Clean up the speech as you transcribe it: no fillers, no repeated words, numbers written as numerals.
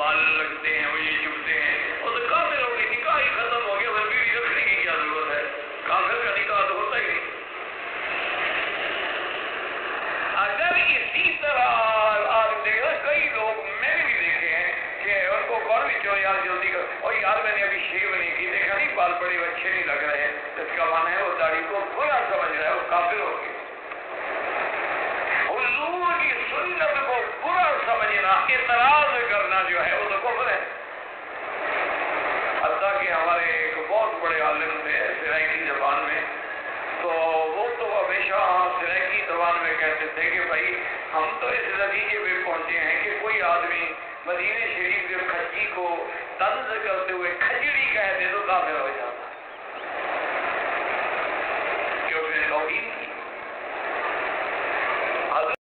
بال لگتے ہیں وہ یہ چبھتے ہیں، وہ تو کافر ہو گئی، نکاح ہی ختم ہو گیا، پھر بیوی رکھنے کی کیا ضرورت ہے؟ کافر کا نکاح تو ہوتا ہی نہیں۔ اگر اسی طرح آپ دیکھیں کئی لوگ میں نے بھی دیکھے ہیں کہ ان کو کون بھی جو یار جلدی کر، اور یار میں نے ابھی شیو نہیں کی، دیکھا نہیں بال بڑے اچھے نہیں لگ رہے ہیں، اس کا معنی ہے وہ داڑھی کو برا سمجھ رہا ہے، وہ کافر ہو گیا۔ حضور کی سنت کو برا سمجھنا، اعتراض کرنا جو ہے وہ تو کفر ہے۔ حتیٰ کہ ہمارے ایک بہت بڑے عالم تھے سرائکی زبان میں، تو وہ تو ہمیشہ سرائکی زبان میں کہتے تھے کہ بھائی ہم تو اس نتیجے پہ پہنچے ہیں کہ کوئی آدمی مدینہ شریف کے کھجی کو طنز کرتے ہوئے کھجڑی کہہ دے تو کافر